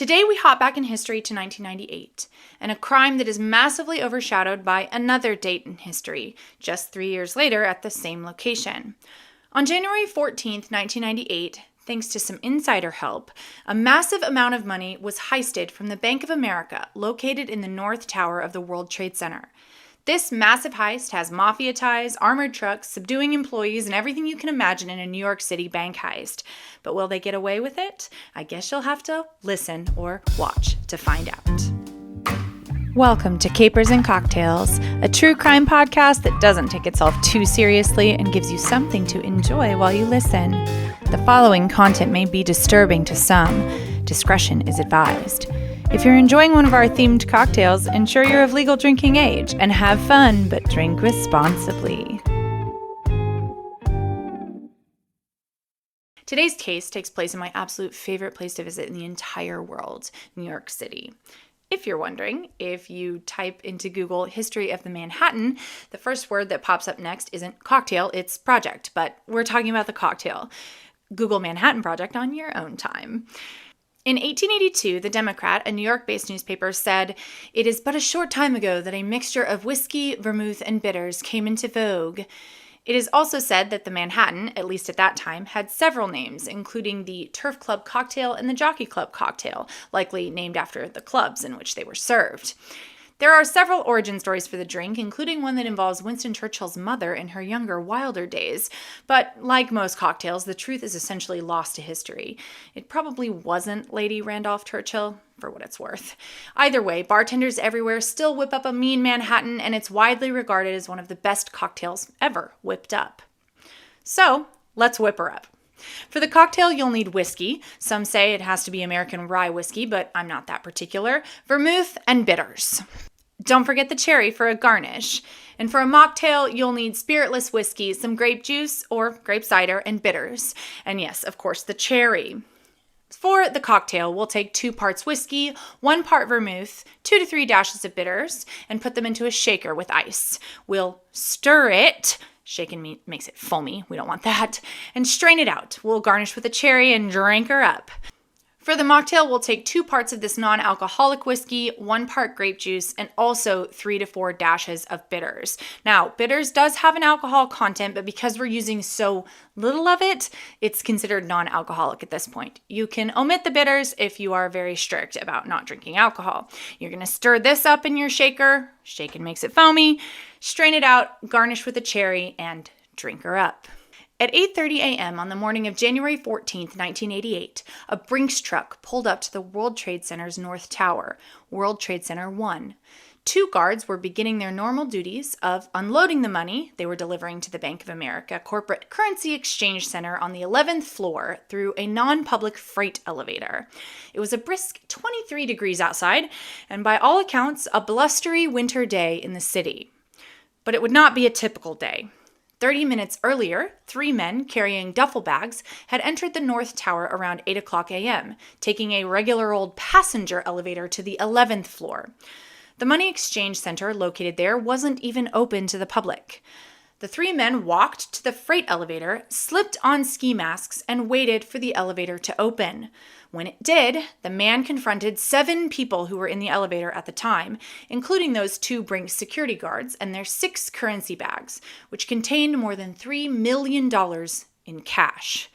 Today we hop back in history to 1998, and a crime that is massively overshadowed by another date in history, just 3 years later at the same location. On January 14th, 1998, thanks to some insider help, a massive amount of money was heisted from the Bank of America, located in the North Tower of the World Trade Center. This massive heist has mafia ties, armored trucks, subduing employees, and everything you can imagine in a New York City bank heist. But will they get away with it? I guess you'll have to listen or watch to find out. Welcome to Capers and Cocktails, a true crime podcast that doesn't take itself too seriously and gives you something to enjoy while you listen. The following content may be disturbing to some. Discretion is advised. If you're enjoying one of our themed cocktails, ensure you're of legal drinking age and have fun, but drink responsibly. Today's case takes place in my absolute favorite place to visit in the entire world, New York City. If you're wondering, if you type into Google history of the Manhattan, the first word that pops up next isn't cocktail, it's project, but we're talking about the cocktail. Google Manhattan Project on your own time. In 1882, The Democrat, a New York-based newspaper, said, "It is but a short time ago that a mixture of whiskey, vermouth, and bitters came into vogue." It is also said that the Manhattan, at least at that time, had several names, including the Turf Club cocktail and the Jockey Club cocktail, likely named after the clubs in which they were served. There are several origin stories for the drink, including one that involves Winston Churchill's mother in her younger, wilder days. But like most cocktails, the truth is essentially lost to history. It probably wasn't Lady Randolph Churchill, for what it's worth. Either way, bartenders everywhere still whip up a mean Manhattan, and it's widely regarded as one of the best cocktails ever whipped up. So, let's whip her up. For the cocktail, you'll need whiskey. Some say it has to be American rye whiskey, but I'm not that particular. Vermouth and bitters. Don't forget the cherry for a garnish. And for a mocktail, you'll need spiritless whiskey, some grape juice or grape cider, and bitters. And yes, of course, the cherry. For the cocktail, we'll take 2 parts whiskey, 1 part vermouth, 2 to 3 dashes of bitters, and put them into a shaker with ice. We'll stir it. Shaken makes it foamy. We don't want that. And strain it out. We'll garnish with a cherry and drink her up. For the mocktail, we'll take 2 parts of this non-alcoholic whiskey, 1 part grape juice, and also 3 to 4 dashes of bitters. Now, bitters does have an alcohol content, but because we're using so little of it, it's considered non-alcoholic at this point. You can omit the bitters if you are very strict about not drinking alcohol. You're going to stir this up in your shaker. Shaken makes it foamy. Strain it out, garnish with a cherry, and drink her up. At 8:30 a.m. on the morning of January 14th, 1988, a Brinks truck pulled up to the World Trade Center's North Tower, World Trade Center 1. 2 guards were beginning their normal duties of unloading the money they were delivering to the Bank of America Corporate Currency Exchange Center on the 11th floor through a non-public freight elevator. It was a brisk 23 degrees outside, and by all accounts, a blustery winter day in the city. But it would not be a typical day. 30 minutes earlier, 3 men carrying duffel bags had entered the North Tower around 8 o'clock a.m., taking a regular old passenger elevator to the 11th floor. The Money Exchange Center located there wasn't even open to the public. The 3 men walked to the freight elevator, slipped on ski masks, and waited for the elevator to open. When it did, the man confronted 7 people who were in the elevator at the time, including those 2 Brinks security guards and their 6 currency bags, which contained more than $3 million in cash.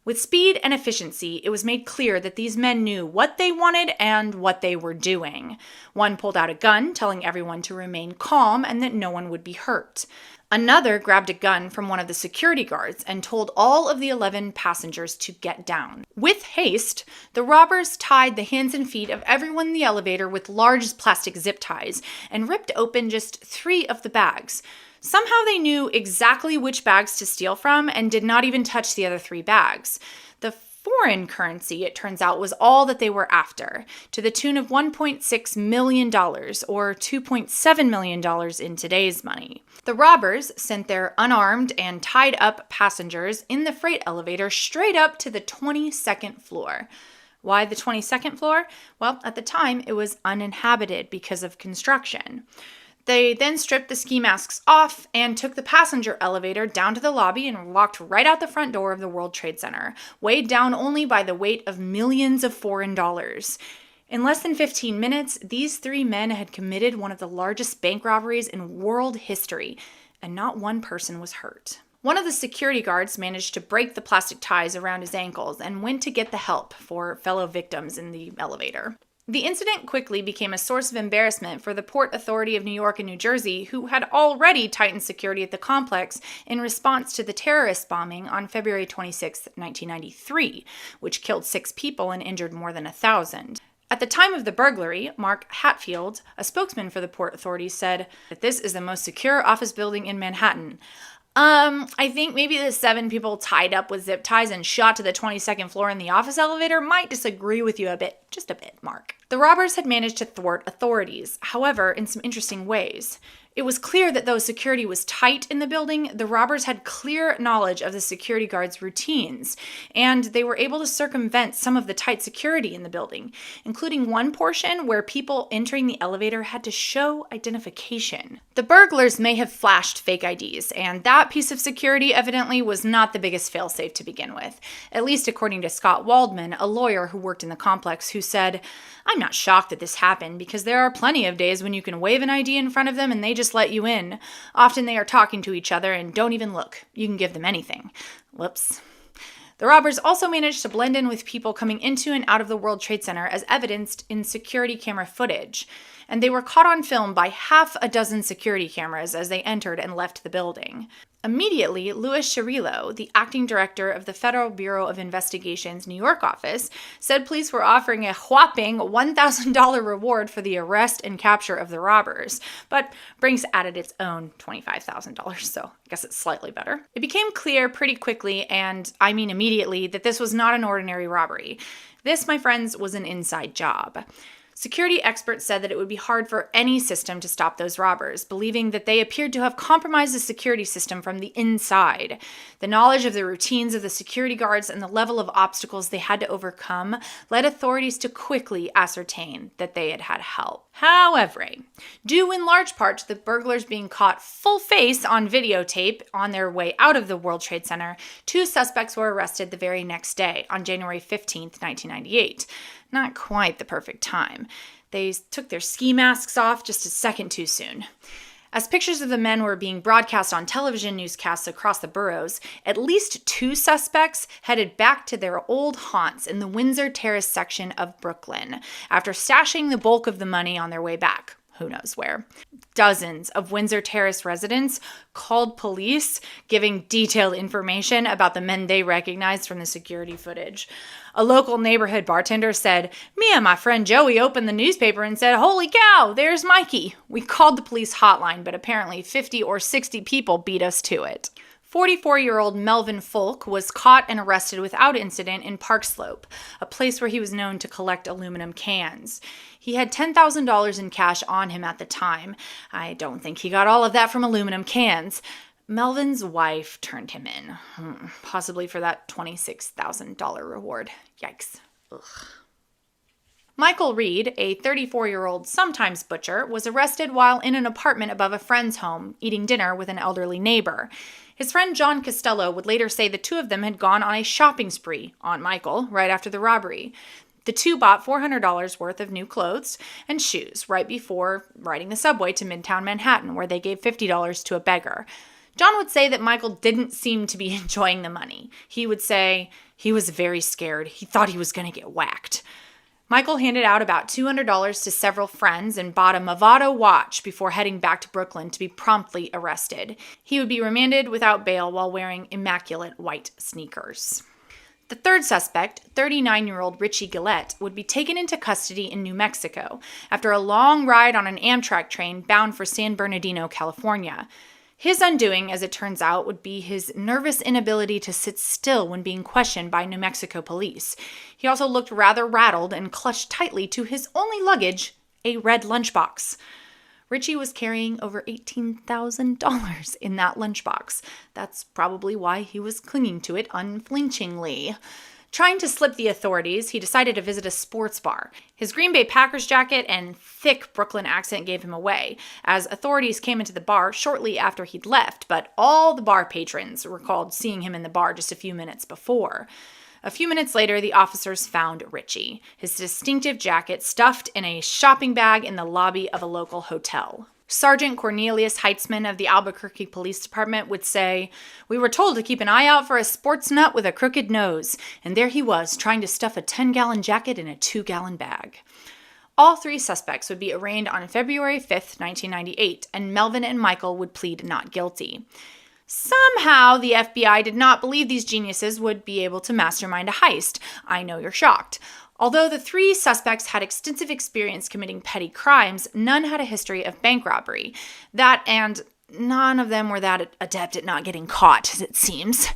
With speed and efficiency, it was made clear that these men knew what they wanted and what they were doing. One pulled out a gun, telling everyone to remain calm and that no one would be hurt. Another grabbed a gun from one of the security guards and told all of the 11 passengers to get down. With haste, the robbers tied the hands and feet of everyone in the elevator with large plastic zip ties and ripped open just 3 of the bags. Somehow they knew exactly which bags to steal from and did not even touch the other 3 bags. The foreign currency, it turns out, was all that they were after, to the tune of $1.6 million, or $2.7 million in today's money. The robbers sent their unarmed and tied-up passengers in the freight elevator straight up to the 22nd floor. Why the 22nd floor? Well, at the time, it was uninhabited because of construction. They then stripped the ski masks off and took the passenger elevator down to the lobby and walked right out the front door of the World Trade Center, weighed down only by the weight of millions of foreign dollars. In less than 15 minutes, these three men had committed one of the largest bank robberies in world history, and not one person was hurt. One of the security guards managed to break the plastic ties around his ankles and went to get the help for fellow victims in the elevator. The incident quickly became a source of embarrassment for the Port Authority of New York and New Jersey, who had already tightened security at the complex in response to the terrorist bombing on February 26, 1993, which killed 6 people and injured more than 1,000. At the time of the burglary, Mark Hatfield, a spokesman for the Port Authority, said that this is the most secure office building in Manhattan. I think maybe the 7 people tied up with zip ties and shot to the 22nd floor in the office elevator might disagree with you a bit. Just a bit, Mark. The robbers had managed to thwart authorities, however, in some interesting ways. It was clear that though security was tight in the building, the robbers had clear knowledge of the security guards' routines, and they were able to circumvent some of the tight security in the building, including one portion where people entering the elevator had to show identification. The burglars may have flashed fake IDs, and that piece of security evidently was not the biggest failsafe to begin with, at least according to Scott Waldman, a lawyer who worked in the complex, who said, "I'm not shocked that this happened because there are plenty of days when you can wave an ID in front of them and they just let you in. Often they are talking to each other and don't even look. You can give them anything." Whoops. The robbers also managed to blend in with people coming into and out of the World Trade Center as evidenced in security camera footage, and they were caught on film by half a dozen security cameras as they entered and left the building. Immediately, Louis Chirillo, the acting director of the Federal Bureau of Investigation's New York office, said police were offering a whopping $1,000 reward for the arrest and capture of the robbers, but Brinks added its own $25,000, so I guess it's slightly better. It became clear pretty quickly, and I mean immediately, that this was not an ordinary robbery. This, my friends, was an inside job. Security experts said that it would be hard for any system to stop those robbers, believing that they appeared to have compromised the security system from the inside. The knowledge of the routines of the security guards and the level of obstacles they had to overcome led authorities to quickly ascertain that they had had help. However, due in large part to the burglars being caught full face on videotape on their way out of the World Trade Center, 2 suspects were arrested the very next day, on January 15th, 1998. Not quite the perfect time. They took their ski masks off just a second too soon. As pictures of the men were being broadcast on television newscasts across the boroughs, at least 2 suspects headed back to their old haunts in the Windsor Terrace section of Brooklyn after stashing the bulk of the money on their way back. Who knows where. Dozens of Windsor Terrace residents called police, giving detailed information about the men they recognized from the security footage. A local neighborhood bartender said, "Me and my friend Joey opened the newspaper and said, 'Holy cow, there's Mikey.' We called the police hotline, but apparently 50 or 60 people beat us to it." 44-year-old Melvin Folk was caught and arrested without incident in Park Slope, a place where he was known to collect aluminum cans. He had $10,000 in cash on him at the time. I don't think he got all of that from aluminum cans. Melvin's wife turned him in, possibly for that $26,000 reward. Yikes. Ugh. Michael Reed, a 34-year-old sometimes butcher, was arrested while in an apartment above a friend's home, eating dinner with an elderly neighbor. His friend John Costello would later say the 2 of them had gone on a shopping spree on Michael right after the robbery. The 2 bought $400 worth of new clothes and shoes right before riding the subway to Midtown Manhattan, where they gave $50 to a beggar. John would say that Michael didn't seem to be enjoying the money. He would say he was very scared. He thought he was going to get whacked. Michael handed out about $200 to several friends and bought a Movado watch before heading back to Brooklyn to be promptly arrested. He would be remanded without bail while wearing immaculate white sneakers. The 3rd suspect, 39-year-old Richie Gillette, would be taken into custody in New Mexico after a long ride on an Amtrak train bound for San Bernardino, California. His undoing, as it turns out, would be his nervous inability to sit still when being questioned by New Mexico police. He also looked rather rattled and clutched tightly to his only luggage, a red lunchbox. Richie was carrying over $18,000 in that lunchbox. That's probably why he was clinging to it unflinchingly. Trying to slip the authorities, he decided to visit a sports bar. His Green Bay Packers jacket and thick Brooklyn accent gave him away, as authorities came into the bar shortly after he'd left, but all the bar patrons recalled seeing him in the bar just a few minutes before. A few minutes later, the officers found Richie, his distinctive jacket stuffed in a shopping bag in the lobby of a local hotel. Sergeant Cornelius Heitzman of the Albuquerque Police Department would say, "We were told to keep an eye out for a sports nut with a crooked nose, and there he was, trying to stuff a 10-gallon jacket in a 2-gallon bag." All 3 suspects would be arraigned on February 5th, 1998, and Melvin and Michael would plead not guilty. Somehow, the FBI did not believe these geniuses would be able to mastermind a heist. I know you're shocked. Although the 3 suspects had extensive experience committing petty crimes, none had a history of bank robbery. That and none of them were that adept at not getting caught, as it seems.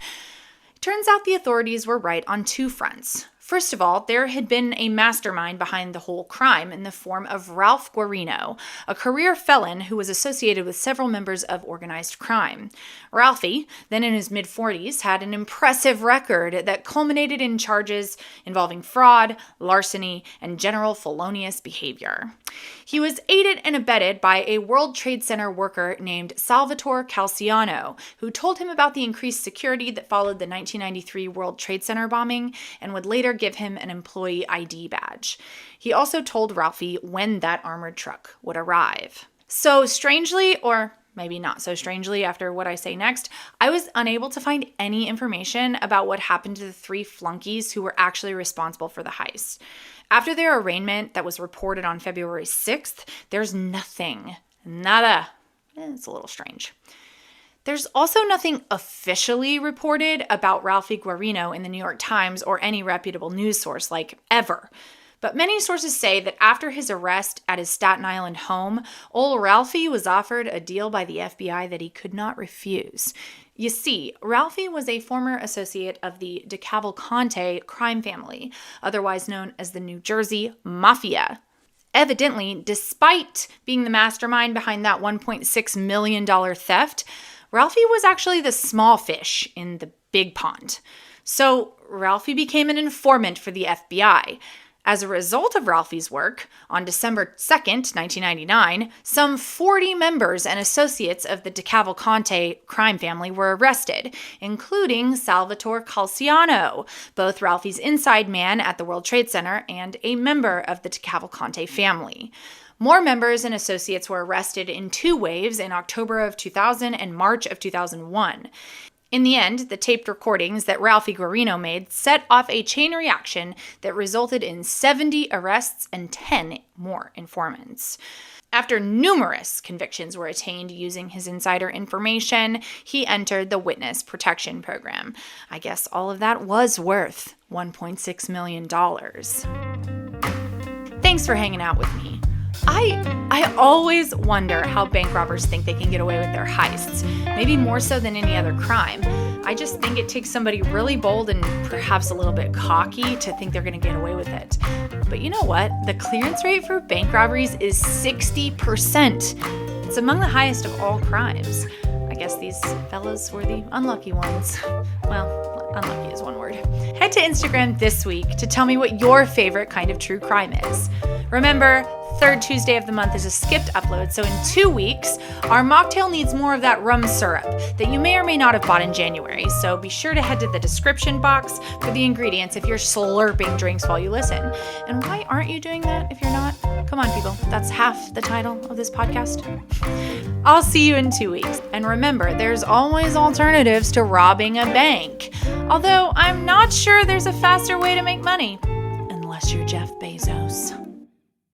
It turns out the authorities were right on 2 fronts. First of all, there had been a mastermind behind the whole crime in the form of Ralph Guarino, a career felon who was associated with several members of organized crime. Ralphie, then in his mid-40s, had an impressive record that culminated in charges involving fraud, larceny, and general felonious behavior. He was aided and abetted by a World Trade Center worker named Salvatore Calciano, who told him about the increased security that followed the 1993 World Trade Center bombing and would later give him an employee ID badge. He also told Ralphie when that armored truck would arrive. So strangely, or maybe not so strangely after what I say next, I was unable to find any information about what happened to the 3 flunkies who were actually responsible for the heist. After their arraignment that was reported on February 6th, there's nothing. Nada. It's a little strange. There's also nothing officially reported about Ralphie Guarino in the New York Times or any reputable news source, like ever. But many sources say that after his arrest at his Staten Island home, old Ralphie was offered a deal by the FBI that he could not refuse. You see, Ralphie was a former associate of the DeCavalcante crime family, otherwise known as the New Jersey Mafia. Evidently, despite being the mastermind behind that $1.6 million theft, Ralphie was actually the small fish in the big pond. So Ralphie became an informant for the FBI. As a result of Ralphie's work, on December 2nd, 1999, some 40 members and associates of the DeCavalcante crime family were arrested, including Salvatore Calciano, both Ralphie's inside man at the World Trade Center and a member of the DeCavalcante family. More members and associates were arrested in 2 waves in October of 2000 and March of 2001. In the end, the taped recordings that Ralphie Guarino made set off a chain reaction that resulted in 70 arrests and 10 more informants. After numerous convictions were attained using his insider information, he entered the Witness Protection Program. I guess all of that was worth $1.6 million. Thanks for hanging out with me. I always wonder how bank robbers think they can get away with their heists, maybe more so than any other crime. I just think it takes somebody really bold and perhaps a little bit cocky to think they're going to get away with it. But you know what? The clearance rate for bank robberies is 60%. It's among the highest of all crimes. I guess these fellas were the unlucky ones. Well, unlucky is one word. Head to Instagram this week to tell me what your favorite kind of true crime is. Remember, 3rd Tuesday of the month is a skipped upload, so in 2 weeks, our mocktail needs more of that rum syrup that you may or may not have bought in January, so be sure to head to the description box for the ingredients if you're slurping drinks while you listen. And why aren't you doing that if you're not? Come on, people, that's half the title of this podcast. I'll see you in 2 weeks, and remember, there's always alternatives to robbing a bank. Although I'm not sure there's a faster way to make money, unless you're Jeff Bezos.